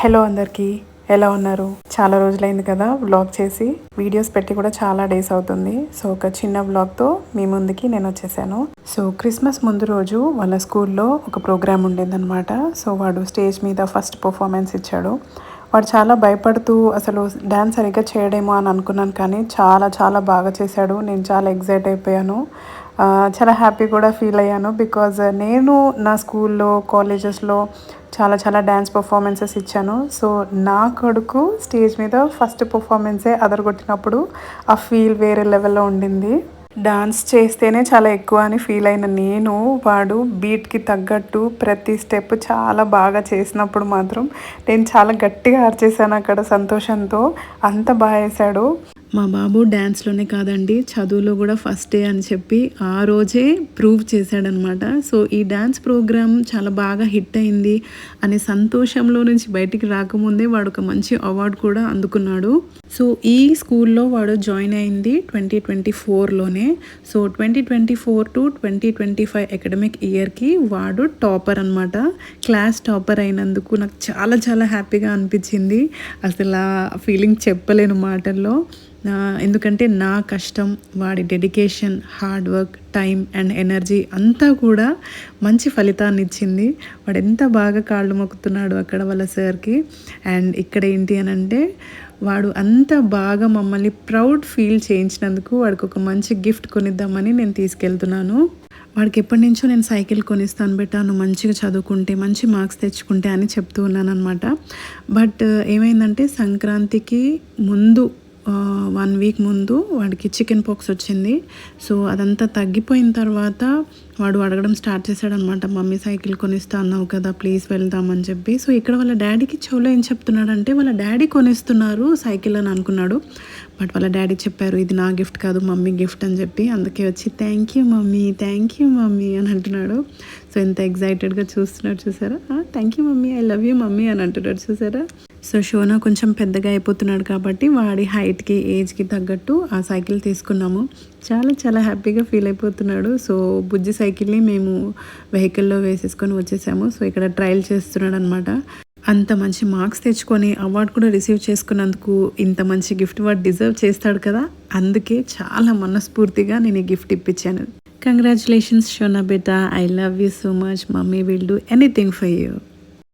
Hello అందరికీ, ఎలా ఉన్నారు? చాలా రోజులైంది కదా వ్లాగ్ చేసి. వీడియోస్ పెట్టి కూడా చాలా డేస్ అవుతుంది. సో ఒక చిన్న వ్లాగ్తో మీ ముందుకి నేను వచ్చేసాను. సో క్రిస్మస్ ముందు రోజు వాళ్ళ స్కూల్లో ఒక ప్రోగ్రామ్ ఉండేదన్నమాట. సో వాడు స్టేజ్ మీద ఫస్ట్ పర్ఫార్మెన్స్ ఇచ్చాడు. వాడు చాలా భయపడుతూ అసలు డ్యాన్స్ సరిగ్గా చేయడేమో అని అనుకున్నాను, కానీ చాలా చాలా బాగా చేశాడు. నేను చాలా ఎగ్జైట్ అయిపోయాను. చాలా హ్యాపీ కూడా ఫీల్ అయ్యాను. బికాజ్ నేను నా స్కూల్లో కాలేజెస్లో చాలా చాలా డ్యాన్స్ పర్ఫార్మెన్సెస్ ఇచ్చాను. సో నా కొడుకు స్టేజ్ మీద ఫస్ట్ పర్ఫార్మెన్సే అదరగొట్టినప్పుడు ఆ ఫీల్ వేరే లెవెల్లో ఉండింది. డాన్స్ చేస్తేనే చాలా ఎక్కువ అని ఫీల్ అయిన నేను, వాడు బీట్కి తగ్గట్టు ప్రతి స్టెప్ చాలా బాగా చేసినప్పుడు మాత్రం నేను చాలా గట్టిగా అరిచేసాను అక్కడ సంతోషంతో. అంత బాగా వేశాడు. మా బాబు డ్యాన్స్లోనే కాదండి, చదువులో కూడా ఫస్ట్ డే అని చెప్పి ఆ రోజే ప్రూవ్ చేశాడనమాట. సో ఈ డ్యాన్స్ ప్రోగ్రామ్ చాలా బాగా హిట్ అయింది అనే సంతోషంలో నుంచి బయటికి రాకముందే వాడు ఒక మంచి అవార్డు కూడా అందుకున్నాడు. సో ఈ స్కూల్లో వాడు జాయిన్ అయింది 2024లోనే. సో 2024 to 2025 అకాడమిక్ ఇయర్కి వాడు టాపర్ అనమాట. క్లాస్ టాపర్ అయినందుకు నాకు చాలా చాలా హ్యాపీగా అనిపించింది. అసలు ఆ ఫీలింగ్ చెప్పలేను మాటల్లో. ఎందుకంటే నా కష్టం, వాడి dedication, hard work, time and energy అంతా కూడా మంచి ఫలితాన్ని ఇచ్చింది. వాడు ఎంత బాగా కాళ్ళు మొక్కుతున్నాడు అక్కడ వాళ్ళ సార్కి. అండ్ ఇక్కడ ఏంటి అని అంటే, వాడు అంత బాగా మమ్మల్ని ప్రౌడ్ ఫీల్ చేయించినందుకు వాడికి ఒక మంచి గిఫ్ట్ కొనిద్దామని నేను తీసుకెళ్తున్నాను. వాడికి ఎప్పటి నుంచో నేను సైకిల్ కొనిస్తాను బెటా, నువ్వు మంచిగా చదువుకుంటే మంచి మార్క్స్ తెచ్చుకుంటే అని చెప్తూ ఉన్నాను అనమాట. బట్ ఏమైందంటే సంక్రాంతికి ముందు 1 వీక్ ముందు వాడికి చికెన్ పాక్స్ వచ్చింది. సో అదంతా తగ్గిపోయిన తర్వాత వాడు అడగడం స్టార్ట్ చేశాడనమాట. మమ్మీ సైకిల్ కొనిస్తా అన్నావు కదా, ప్లీజ్ వెళ్దామని చెప్పి. సో ఇక్కడ వాళ్ళ డాడీకి చెవులో ఏం చెప్తున్నాడంటే, వాళ్ళ డాడీ కొనిస్తున్నారు సైకిల్ అని అనుకున్నాడు. బట్ వాళ్ళ డాడీ చెప్పారు, ఇది నా గిఫ్ట్ కాదు మమ్మీ గిఫ్ట్ అని చెప్పి. అందుకే వచ్చి థ్యాంక్ యూ మమ్మీ అని అంటున్నాడు. సో ఎంత ఎగ్జైటెడ్గా చూస్తున్నాడు చూసారా. Thank you mummy, I love you mummy అని అంటున్నాడు చూసారా. సో షోనా కొంచెం పెద్దగా అయిపోతున్నాడు కాబట్టి వాడి హైట్కి, ఏజ్కి తగ్గట్టు ఆ సైకిల్ తీసుకున్నాము. చాలా చాలా హ్యాపీగా ఫీల్ అయిపోతున్నాడు. సో బుజ్జి సైకిల్ని మేము వెహికల్లో వేసేసుకొని వచ్చేసాము. సో ఇక్కడ ట్రయల్ చేస్తున్నాడు అనమాట. అంత మంచి మార్క్స్ తెచ్చుకొని అవార్డు కూడా రిసీవ్ చేసుకున్నందుకు ఇంత మంచి గిఫ్ట్ వాడు డిజర్వ్ చేస్తాడు కదా. అందుకే చాలా మనస్ఫూర్తిగా నేను ఈ గిఫ్ట్ ఇప్పించాను. కంగ్రాచులేషన్స్ షోనా బేటా, I love you so much, mummy will do anything for you.